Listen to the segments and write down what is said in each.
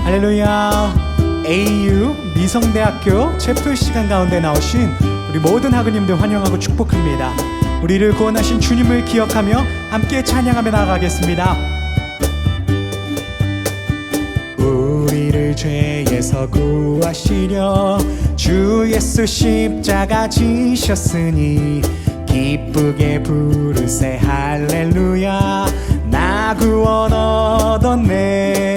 할렐루야. AU 미성대학교 체프 시간 가운데 나오신 우리 모든 학우님들 환영하고 축복합니다. 우리를 구원하신 주님을 기억하며 함께 찬양하며 나아가겠습니다. 우리를 죄에서 구하시려 주 예수 십자가 지셨으니 기쁘게 부르세 할렐루야. 나 구원 얻었네.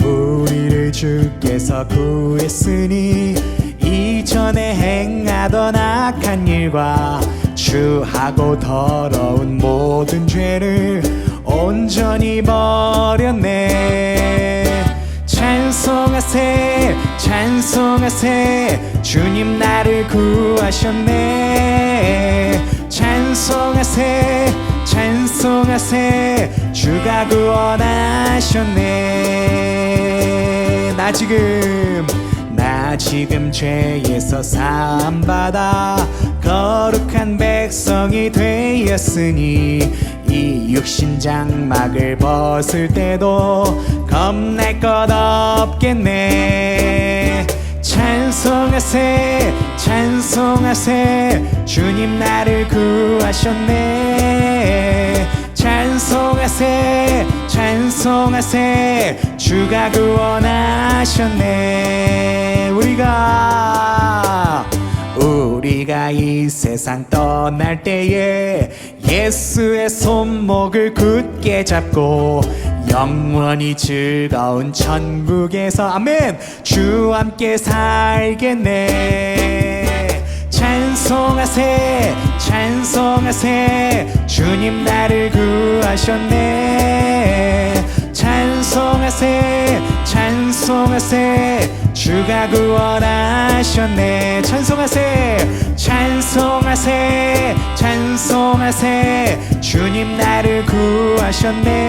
우리를 주께서 구했으니 이전에 행하던 악한 일과 추하고 더러운 모든 죄를 온전히 버렸네. 찬송하세 찬송하세 주님 나를 구하셨네. 찬송하세 찬송하세 주가 구원하셨네. 나 지금 죄에서 사함받아 거룩한 백성이 되었으니 이 육신 장막을 벗을 때도 겁날 것 없겠네. 찬송하세 찬송하세 주님 나를 구하셨네. 찬송하세 찬송하세 주가 구원하셨네. 우리가 이 세상 떠날 때에 예수의 손목을 굳게 잡고 영원히 즐거운 천국에서 아멘 주와 함께 살겠네. 찬송하세 찬송하세 주님 나를 구하셨네. 찬송하세 찬송하세 주가 구원하셨네. 찬송하세 찬송하세 찬송하세 주님 나를 구하셨네.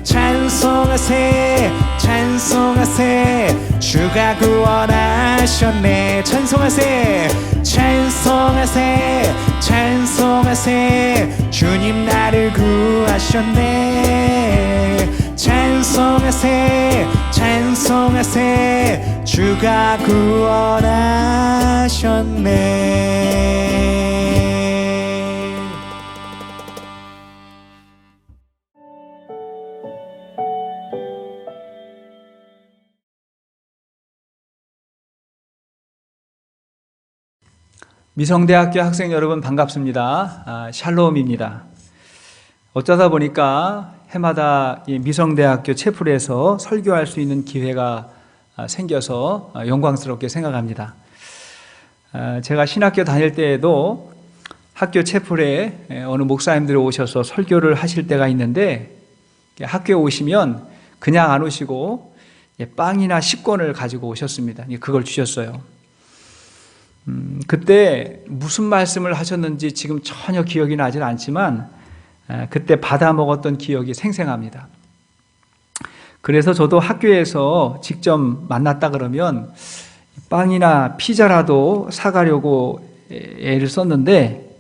찬송하세 찬송하세 주가 구원하셨네. 찬송하세 찬송하세 찬송하세 주님 나를 구하셨네. 찬송하세 찬송하세 주가 구원하셨네. 미성대학교 학생 여러분 반갑습니다. 샬롬입니다. 어쩌다 보니까 해마다 이 미성대학교 채플에서 설교할 수 있는 기회가 생겨서 영광스럽게 생각합니다. 제가 신학교 다닐 때에도 학교 채플에 어느 목사님들이 오셔서 설교를 하실 때가 있는데 학교에 오시면 그냥 안 오시고 빵이나 식권을 가지고 오셨습니다. 그걸 주셨어요. 그때 무슨 말씀을 하셨는지 지금 전혀 기억이 나질 않지만 그때 받아 먹었던 기억이 생생합니다. 그래서 저도 학교에서 직접 만났다 그러면 빵이나 피자라도 사가려고 애를 썼는데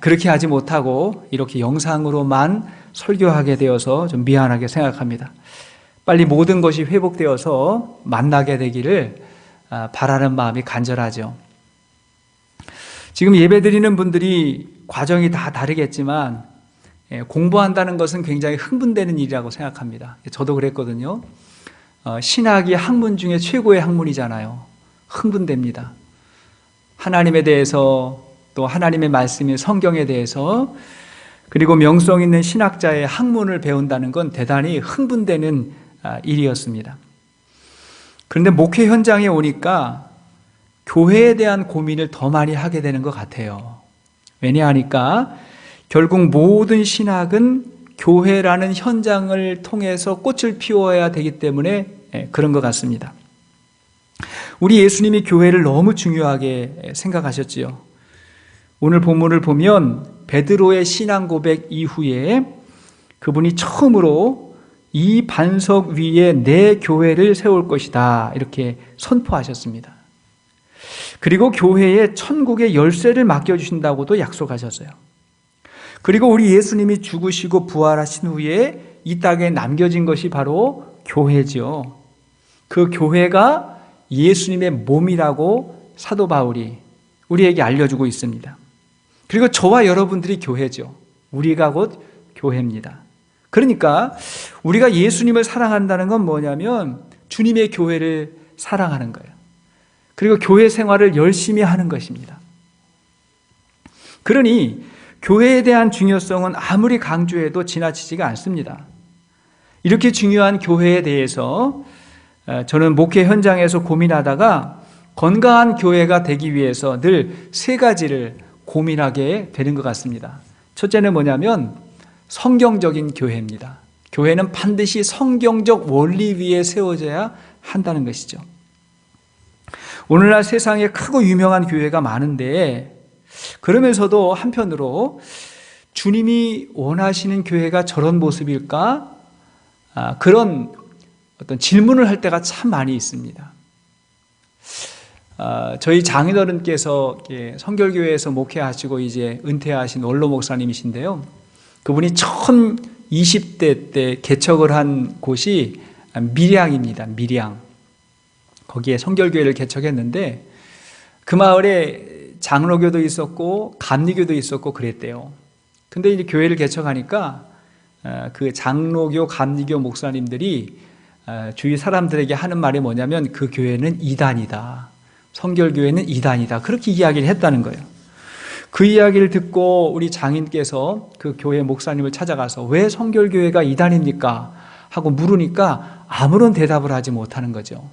그렇게 하지 못하고 이렇게 영상으로만 설교하게 되어서 좀 미안하게 생각합니다. 빨리 모든 것이 회복되어서 만나게 되기를 바라는 마음이 간절하죠. 지금 예배드리는 분들이 과정이 다 다르겠지만 공부한다는 것은 굉장히 흥분되는 일이라고 생각합니다. 저도 그랬거든요. 신학이 학문 중에 최고의 학문이잖아요. 흥분됩니다. 하나님에 대해서 또 하나님의 말씀인 성경에 대해서 그리고 명성 있는 신학자의 학문을 배운다는 건 대단히 흥분되는 일이었습니다. 그런데 목회 현장에 오니까 교회에 대한 고민을 더 많이 하게 되는 것 같아요. 왜냐하니까 결국 모든 신학은 교회라는 현장을 통해서 꽃을 피워야 되기 때문에 그런 것 같습니다. 우리 예수님이 교회를 너무 중요하게 생각하셨지요. 오늘 본문을 보면 베드로의 신앙 고백 이후에 그분이 처음으로 이 반석 위에 내 교회를 세울 것이다 이렇게 선포하셨습니다. 그리고 교회에 천국의 열쇠를 맡겨주신다고도 약속하셨어요. 그리고 우리 예수님이 죽으시고 부활하신 후에 이 땅에 남겨진 것이 바로 교회죠. 그 교회가 예수님의 몸이라고 사도 바울이 우리에게 알려주고 있습니다. 그리고 저와 여러분들이 교회죠. 우리가 곧 교회입니다. 그러니까 우리가 예수님을 사랑한다는 건 뭐냐면 주님의 교회를 사랑하는 거예요. 그리고 교회 생활을 열심히 하는 것입니다. 그러니 교회에 대한 중요성은 아무리 강조해도 지나치지가 않습니다. 이렇게 중요한 교회에 대해서 저는 목회 현장에서 고민하다가 건강한 교회가 되기 위해서 늘 세 가지를 고민하게 되는 것 같습니다. 첫째는 뭐냐면 성경적인 교회입니다. 교회는 반드시 성경적 원리 위에 세워져야 한다는 것이죠. 오늘날 세상에 크고 유명한 교회가 많은데 그러면서도 한편으로 주님이 원하시는 교회가 저런 모습일까? 그런 어떤 질문을 할 때가 참 많이 있습니다. 저희 장인어른께서 성결교회에서 목회하시고 이제 은퇴하신 원로 목사님이신데요. 그분이 처음 20대 때 개척을 한 곳이 밀양입니다. 밀양. 거기에 성결교회를 개척했는데 그 마을에 장로교도 있었고 감리교도 있었고 그랬대요. 근데 이제 교회를 개척하니까 그 장로교, 감리교 목사님들이 주위 사람들에게 하는 말이 뭐냐면 그 교회는 이단이다. 성결교회는 이단이다. 그렇게 이야기를 했다는 거예요. 그 이야기를 듣고 우리 장인께서 그 교회 목사님을 찾아가서 왜 성결교회가 이단입니까? 하고 물으니까 아무런 대답을 하지 못하는 거죠.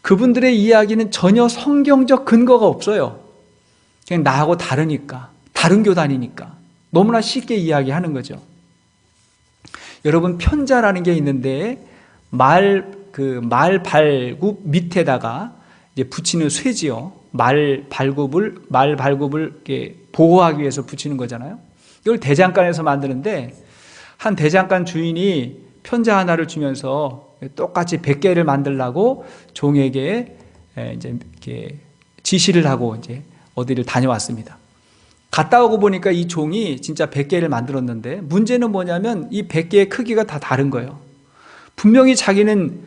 그분들의 이야기는 전혀 성경적 근거가 없어요. 그냥 나하고 다르니까, 다른 교단이니까 너무나 쉽게 이야기하는 거죠. 여러분, 편자라는 게 있는데 말 발굽 밑에다가 이제 붙이는 쇠지요. 말 발굽을 이렇게 보호하기 위해서 붙이는 거잖아요. 이걸 대장간에서 만드는데 한 대장간 주인이 편자 하나를 주면서 똑같이 100개를 만들라고 종에게 이제 이렇게 지시를 하고 이제 어디를 다녀왔습니다. 갔다 오고 보니까 이 종이 진짜 100개를 만들었는데 문제는 뭐냐면 이 100개의 크기가 다 다른 거예요. 분명히 자기는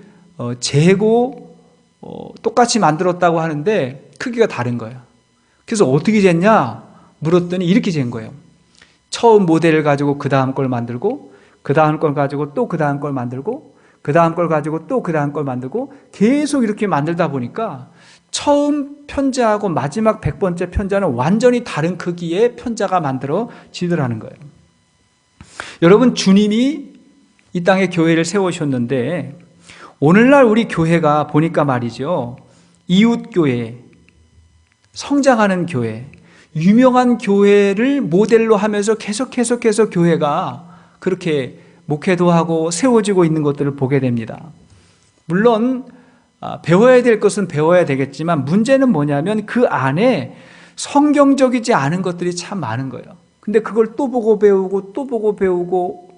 재고 똑같이 만들었다고 하는데 크기가 다른 거예요. 그래서 어떻게 쟀냐 물었더니 이렇게 잰 거예요. 처음 모델을 가지고 그 다음 걸 만들고 그 다음 걸 가지고 또 그 다음 걸 만들고 그 다음 걸 가지고 또 그 다음 걸 만들고 계속 이렇게 만들다 보니까 처음 편자하고 마지막 100번째 편자는 완전히 다른 크기의 편자가 만들어지더라는 거예요. 여러분, 주님이 이 땅에 교회를 세우셨는데 오늘날 우리 교회가 보니까 말이죠. 이웃교회, 성장하는 교회, 유명한 교회를 모델로 하면서 계속해서 교회가 그렇게 목회도 하고 세워지고 있는 것들을 보게 됩니다. 물론 배워야 될 것은 배워야 되겠지만 문제는 뭐냐면 그 안에 성경적이지 않은 것들이 참 많은 거예요. 근데 그걸 또 보고 배우고 또 보고 배우고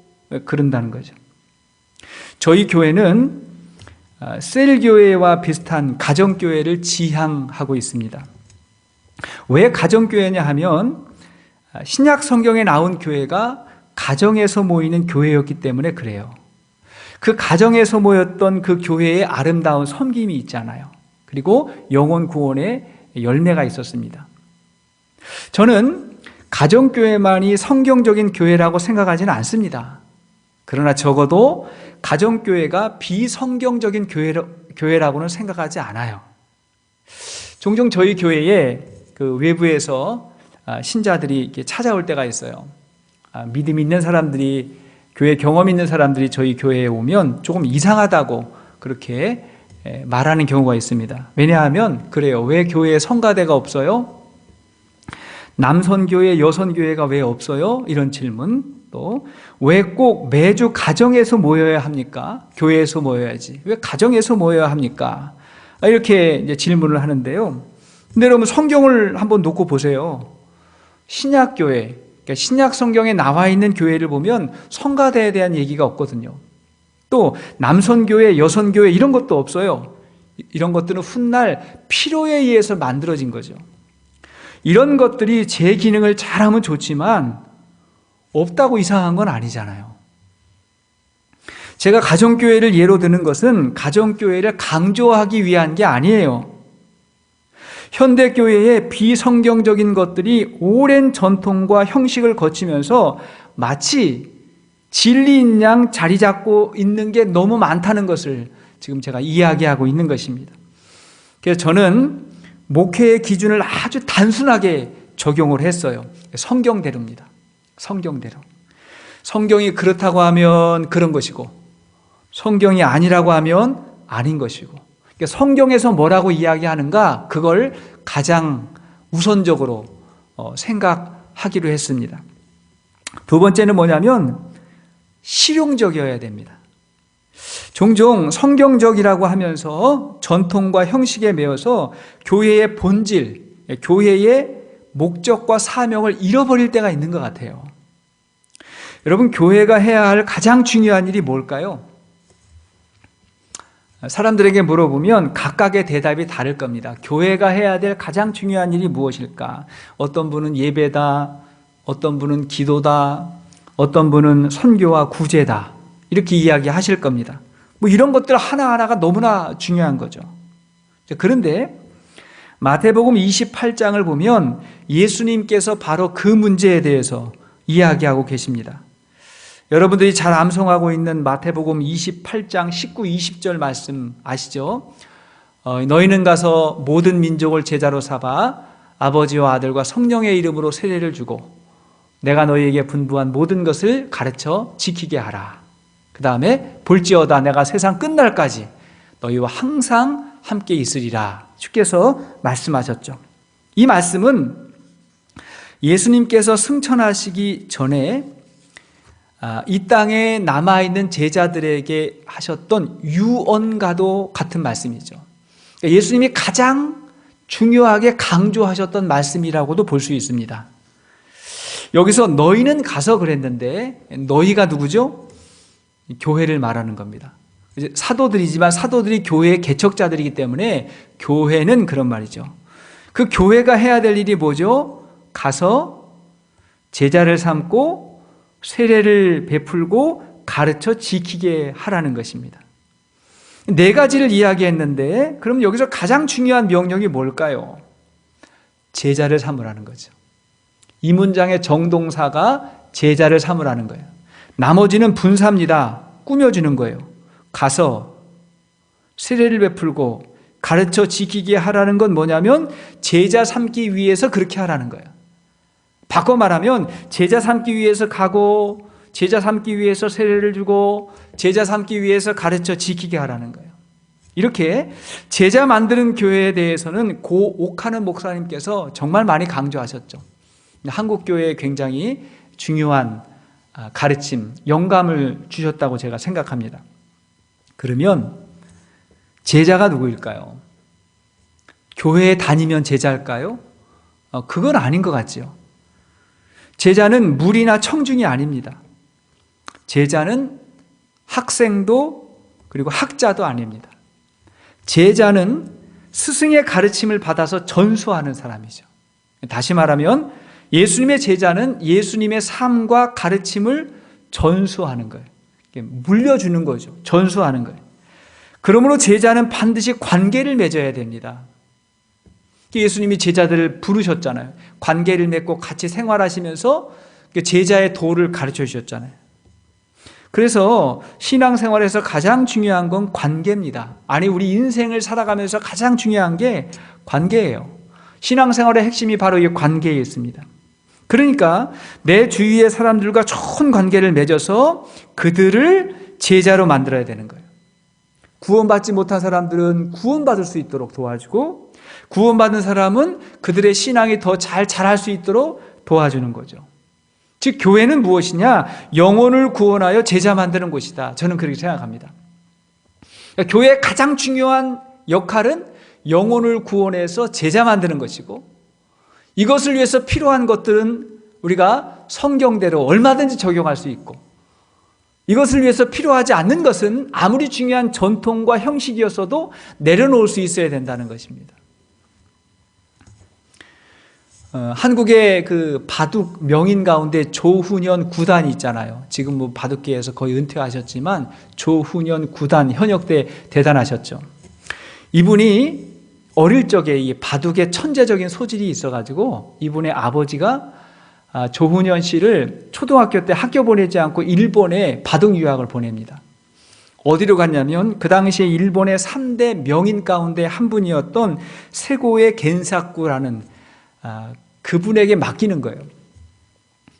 그런다는 거죠. 저희 교회는 셀교회와 비슷한 가정교회를 지향하고 있습니다. 왜 가정교회냐 하면 신약 성경에 나온 교회가 가정에서 모이는 교회였기 때문에 그래요. 그 가정에서 모였던 그 교회의 아름다운 섬김이 있잖아요. 그리고 영혼 구원의 열매가 있었습니다. 저는 가정교회만이 성경적인 교회라고 생각하지는 않습니다. 그러나 적어도 가정교회가 비성경적인 교회라고는 생각하지 않아요. 종종 저희 교회에 그 외부에서 신자들이 이렇게 찾아올 때가 있어요. 믿음 있는 사람들이, 교회 경험 있는 사람들이 저희 교회에 오면 조금 이상하다고 그렇게 말하는 경우가 있습니다. 왜냐하면 그래요. 왜 교회에 성가대가 없어요? 남선교회, 여선교회가 왜 없어요? 이런 질문. 또 왜 꼭 매주 가정에서 모여야 합니까? 교회에서 모여야지. 왜 가정에서 모여야 합니까? 이렇게 이제 질문을 하는데요. 근데 여러분, 성경을 한번 놓고 보세요. 신약교회, 그러니까 신약 성경에 나와 있는 교회를 보면 성가대에 대한 얘기가 없거든요. 또 남선교회, 여선교회 이런 것도 없어요. 이런 것들은 훗날 필요에 의해서 만들어진 거죠. 이런 것들이 제 기능을 잘하면 좋지만 없다고 이상한 건 아니잖아요. 제가 가정교회를 예로 드는 것은 가정교회를 강조하기 위한 게 아니에요. 현대교회의 비성경적인 것들이 오랜 전통과 형식을 거치면서 마치 진리인 양 자리 잡고 있는 게 너무 많다는 것을 지금 제가 이야기하고 있는 것입니다. 그래서 저는 목회의 기준을 아주 단순하게 적용을 했어요. 성경대로입니다. 성경대로. 성경이 그렇다고 하면 그런 것이고 성경이 아니라고 하면 아닌 것이고, 그러니까 성경에서 뭐라고 이야기하는가, 그걸 가장 우선적으로 생각하기로 했습니다. 두 번째는 뭐냐면 실용적이어야 됩니다. 종종 성경적이라고 하면서 전통과 형식에 매여서 교회의 본질, 교회의 목적과 사명을 잃어버릴 때가 있는 것 같아요. 여러분, 교회가 해야 할 가장 중요한 일이 뭘까요? 사람들에게 물어보면 각각의 대답이 다를 겁니다. 교회가 해야 될 가장 중요한 일이 무엇일까? 어떤 분은 예배다, 어떤 분은 기도다, 어떤 분은 선교와 구제다, 이렇게 이야기하실 겁니다. 뭐 이런 것들 하나하나가 너무나 중요한 거죠. 그런데 마태복음 28장을 보면 예수님께서 바로 그 문제에 대해서 이야기하고 계십니다. 여러분들이 잘 암송하고 있는 마태복음 28장 19, 20절 말씀 아시죠? 너희는 가서 모든 민족을 제자로 삼아 아버지와 아들과 성령의 이름으로 세례를 주고 내가 너희에게 분부한 모든 것을 가르쳐 지키게 하라. 그 다음에 볼지어다 내가 세상 끝날까지 너희와 항상 함께 있으리라. 주께서 말씀하셨죠. 이 말씀은 예수님께서 승천하시기 전에 이 땅에 남아있는 제자들에게 하셨던 유언과도 같은 말씀이죠. 예수님이 가장 중요하게 강조하셨던 말씀이라고도 볼 수 있습니다. 여기서 너희는 가서 그랬는데 너희가 누구죠? 교회를 말하는 겁니다. 이제 사도들이지만 사도들이 교회의 개척자들이기 때문에 교회는 그런 말이죠. 그 교회가 해야 될 일이 뭐죠? 가서 제자를 삼고 세례를 베풀고 가르쳐 지키게 하라는 것입니다. 네 가지를 이야기했는데 그럼 여기서 가장 중요한 명령이 뭘까요? 제자를 삼으라는 거죠. 이 문장의 정동사가 제자를 삼으라는 거예요. 나머지는 분사입니다. 꾸며주는 거예요. 가서 세례를 베풀고 가르쳐 지키게 하라는 건 뭐냐면 제자 삼기 위해서 그렇게 하라는 거예요. 바꿔 말하면 제자 삼기 위해서 가고 제자 삼기 위해서 세례를 주고 제자 삼기 위해서 가르쳐 지키게 하라는 거예요. 이렇게 제자 만드는 교회에 대해서는 고 옥하는 목사님께서 정말 많이 강조하셨죠. 한국 교회에 굉장히 중요한 가르침, 영감을 주셨다고 제가 생각합니다. 그러면 제자가 누구일까요? 교회에 다니면 제자일까요? 그건 아닌 것 같죠. 제자는 무리나 청중이 아닙니다. 제자는 학생도 그리고 학자도 아닙니다. 제자는 스승의 가르침을 받아서 전수하는 사람이죠. 다시 말하면 예수님의 제자는 예수님의 삶과 가르침을 전수하는 거예요. 물려주는 거죠. 전수하는 거예요. 그러므로 제자는 반드시 관계를 맺어야 됩니다. 예수님이 제자들을 부르셨잖아요. 관계를 맺고 같이 생활하시면서 제자의 도를 가르쳐 주셨잖아요. 그래서 신앙생활에서 가장 중요한 건 관계입니다. 아니, 우리 인생을 살아가면서 가장 중요한 게 관계예요. 신앙생활의 핵심이 바로 이 관계에 있습니다. 그러니까 내 주위의 사람들과 좋은 관계를 맺어서 그들을 제자로 만들어야 되는 거예요. 구원받지 못한 사람들은 구원받을 수 있도록 도와주고 구원받은 사람은 그들의 신앙이 더 잘 자랄 수 있도록 도와주는 거죠. 즉 교회는 무엇이냐? 영혼을 구원하여 제자 만드는 곳이다. 저는 그렇게 생각합니다. 그러니까 교회의 가장 중요한 역할은 영혼을 구원해서 제자 만드는 것이고 이것을 위해서 필요한 것들은 우리가 성경대로 얼마든지 적용할 수 있고 이것을 위해서 필요하지 않는 것은 아무리 중요한 전통과 형식이었어도 내려놓을 수 있어야 된다는 것입니다. 한국의 그 바둑 명인 가운데 조훈현 구단이 있잖아요. 지금 뭐 바둑계에서 거의 은퇴하셨지만 조훈현 구단 현역 때 대단하셨죠. 이분이 어릴 적에 이 바둑에 천재적인 소질이 있어가지고 이분의 아버지가 조훈현 씨를 초등학교 때 학교 보내지 않고 일본에 바둑 유학을 보냅니다. 어디로 갔냐면 그 당시에 일본의 3대 명인 가운데 한 분이었던 세고의 겐사쿠라는 그분에게 맡기는 거예요.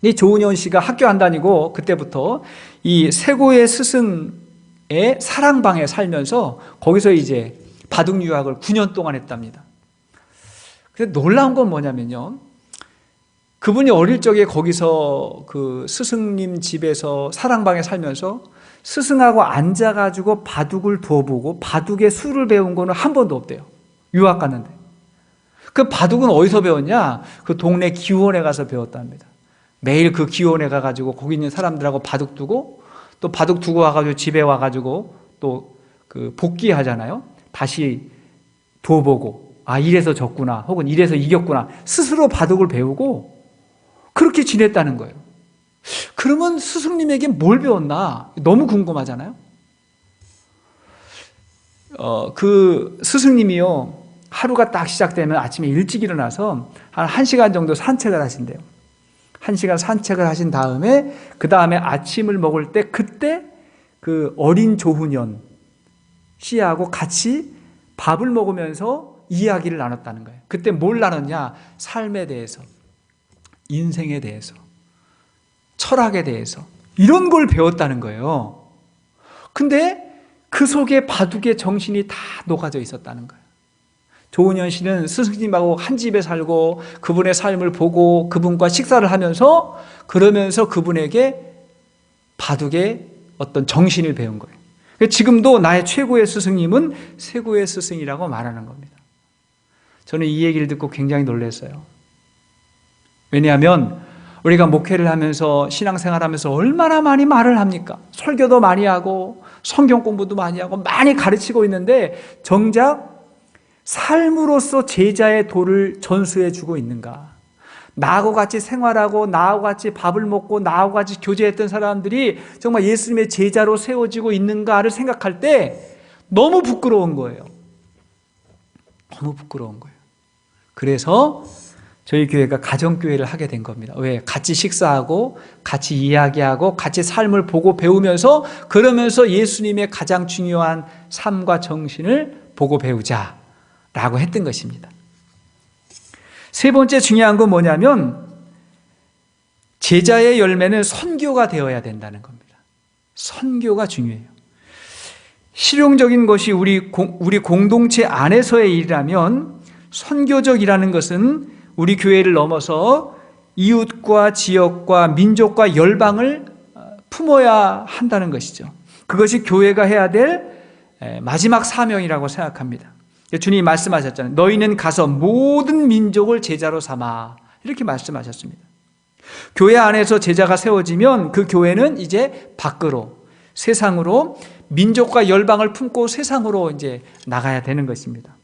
이 조훈현 씨가 학교 안 다니고 그때부터 이 세고의 스승의 사랑방에 살면서 거기서 이제 바둑 유학을 9년 동안 했답니다. 근데 놀라운 건 뭐냐면요, 그분이 어릴 적에 거기서 그 스승님 집에서 사랑방에 살면서 스승하고 앉아가지고 바둑을 두어보고 바둑의 수를 배운 거는 한 번도 없대요. 유학 갔는데. 그 바둑은 어디서 배웠냐? 그 동네 기원에 가서 배웠답니다. 매일 그 기원에 가가지고 거기 있는 사람들하고 바둑 두고 또 바둑 두고 와가지고 집에 와가지고 또 그 복귀하잖아요. 다시 두어보고 이래서 졌구나 혹은 이래서 이겼구나 스스로 바둑을 배우고 그렇게 지냈다는 거예요. 그러면 스승님에게 뭘 배웠나? 너무 궁금하잖아요. 그 스승님이요, 하루가 딱 시작되면 아침에 일찍 일어나서 한 1시간 정도 산책을 하신대요. 1시간 산책을 하신 다음에 그 다음에 아침을 먹을 때 그때 그 어린 조훈현 씨하고 같이 밥을 먹으면서 이야기를 나눴다는 거예요. 그때 뭘 나눴냐? 삶에 대해서, 인생에 대해서, 철학에 대해서 이런 걸 배웠다는 거예요. 근데 그 속에 바둑의 정신이 다 녹아져 있었다는 거예요. 조훈현 씨는 스승님하고 한 집에 살고 그분의 삶을 보고 그분과 식사를 하면서 그러면서 그분에게 바둑의 어떤 정신을 배운 거예요. 지금도 나의 최고의 스승님은 세고의 스승이라고 말하는 겁니다. 저는 이 얘기를 듣고 굉장히 놀랐어요. 왜냐하면 우리가 목회를 하면서 신앙생활하면서 얼마나 많이 말을 합니까? 설교도 많이 하고 성경 공부도 많이 하고 많이 가르치고 있는데 정작 삶으로서 제자의 도를 전수해 주고 있는가? 나하고 같이 생활하고 나하고 같이 밥을 먹고 나하고 같이 교제했던 사람들이 정말 예수님의 제자로 세워지고 있는가를 생각할 때 너무 부끄러운 거예요. 너무 부끄러운 거예요. 그래서 저희 교회가 가정교회를 하게 된 겁니다. 왜? 같이 식사하고 같이 이야기하고 같이 삶을 보고 배우면서 그러면서 예수님의 가장 중요한 삶과 정신을 보고 배우자라고 했던 것입니다. 세 번째 중요한 건 뭐냐면 제자의 열매는 선교가 되어야 된다는 겁니다. 선교가 중요해요. 실용적인 것이 우리 공동체 안에서의 일이라면 선교적이라는 것은 우리 교회를 넘어서 이웃과 지역과 민족과 열방을 품어야 한다는 것이죠. 그것이 교회가 해야 될 마지막 사명이라고 생각합니다. 주님이 말씀하셨잖아요. 너희는 가서 모든 민족을 제자로 삼아, 이렇게 말씀하셨습니다. 교회 안에서 제자가 세워지면 그 교회는 이제 밖으로, 세상으로 민족과 열방을 품고 세상으로 이제 나가야 되는 것입니다.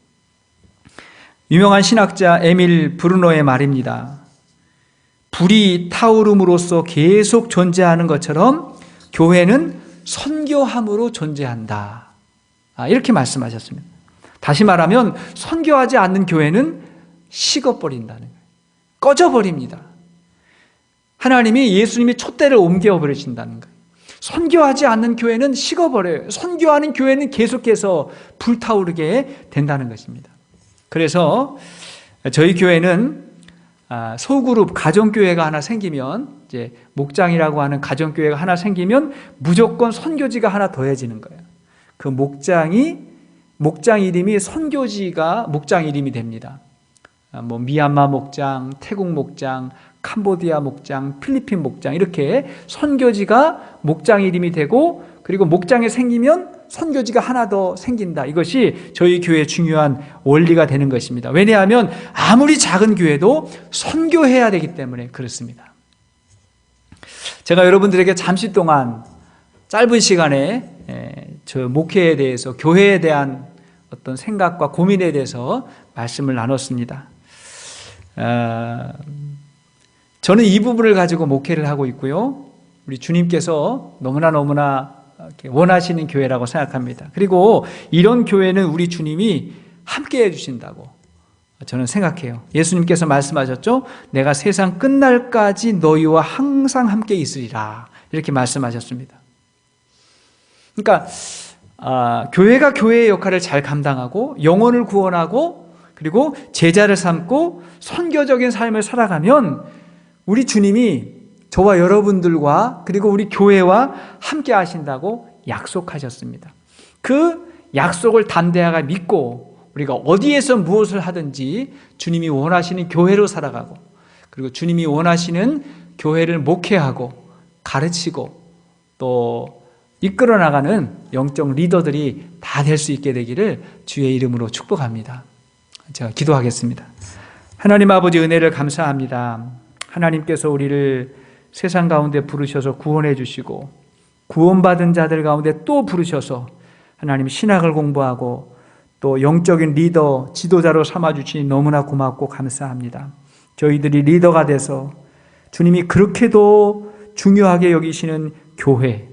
유명한 신학자 에밀 브루노의 말입니다. 불이 타오름으로써 계속 존재하는 것처럼 교회는 선교함으로 존재한다. 이렇게 말씀하셨습니다. 다시 말하면 선교하지 않는 교회는 식어버린다는 거예요. 꺼져버립니다. 하나님이 예수님이 촛대를 옮겨버리신다는 거예요. 선교하지 않는 교회는 식어버려요. 선교하는 교회는 계속해서 불타오르게 된다는 것입니다. 그래서 저희 교회는 소그룹 가정교회가 하나 생기면, 이제 목장이라고 하는 가정교회가 하나 생기면 무조건 선교지가 하나 더해지는 거예요. 그 목장 이름이 선교지가 목장 이름이 됩니다. 뭐 미얀마 목장, 태국 목장, 캄보디아 목장, 필리핀 목장, 이렇게 선교지가 목장 이름이 되고, 그리고 목장에 생기면 선교지가 하나 더 생긴다. 이것이 저희 교회의 중요한 원리가 되는 것입니다. 왜냐하면 아무리 작은 교회도 선교해야 되기 때문에 그렇습니다. 제가 여러분들에게 잠시 동안 짧은 시간에 저 목회에 대해서, 교회에 대한 어떤 생각과 고민에 대해서 말씀을 나눴습니다. 저는 이 부분을 가지고 목회를 하고 있고요. 우리 주님께서 너무나 이렇게 원하시는 교회라고 생각합니다. 그리고 이런 교회는 우리 주님이 함께 해주신다고 저는 생각해요. 예수님께서 말씀하셨죠. 내가 세상 끝날까지 너희와 항상 함께 있으리라 이렇게 말씀하셨습니다. 그러니까 교회가 교회의 역할을 잘 감당하고 영혼을 구원하고 그리고 제자를 삼고 선교적인 삶을 살아가면 우리 주님이 저와 여러분들과 그리고 우리 교회와 함께 하신다고 약속하셨습니다. 그 약속을 담대하게 믿고 우리가 어디에서 무엇을 하든지 주님이 원하시는 교회로 살아가고 그리고 주님이 원하시는 교회를 목회하고 가르치고 또 이끌어 나가는 영적 리더들이 다 될 수 있게 되기를 주의 이름으로 축복합니다. 제가 기도하겠습니다. 하나님 아버지 은혜를 감사합니다. 하나님께서 우리를 세상 가운데 부르셔서 구원해 주시고 구원받은 자들 가운데 또 부르셔서 하나님 신학을 공부하고 또 영적인 리더, 지도자로 삼아주시니 너무나 고맙고 감사합니다. 저희들이 리더가 돼서 주님이 그렇게도 중요하게 여기시는 교회,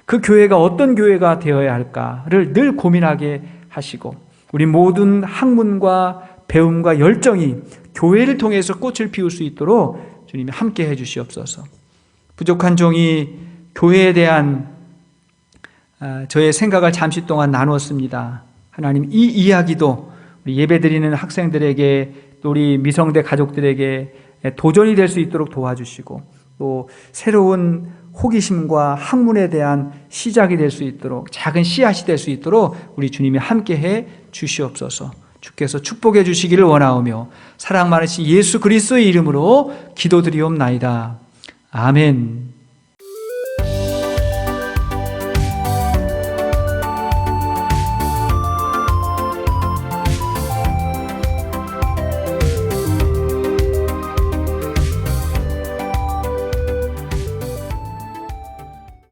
그 교회가 어떤 교회가 되어야 할까를 늘 고민하게 하시고 우리 모든 학문과 배움과 열정이 교회를 통해서 꽃을 피울 수 있도록 주님이 함께 해 주시옵소서. 부족한 종이 교회에 대한 저의 생각을 잠시 동안 나누었습니다. 하나님 이 이야기도 우리 예배드리는 학생들에게 또 우리 미성대 가족들에게 도전이 될 수 있도록 도와주시고 또 새로운 호기심과 학문에 대한 시작이 될 수 있도록 작은 씨앗이 될 수 있도록 우리 주님이 함께해 주시옵소서. 주께서 축복해 주시기를 원하오며 사랑 많으신 예수 그리스도의 이름으로 기도드리옵나이다. 아멘.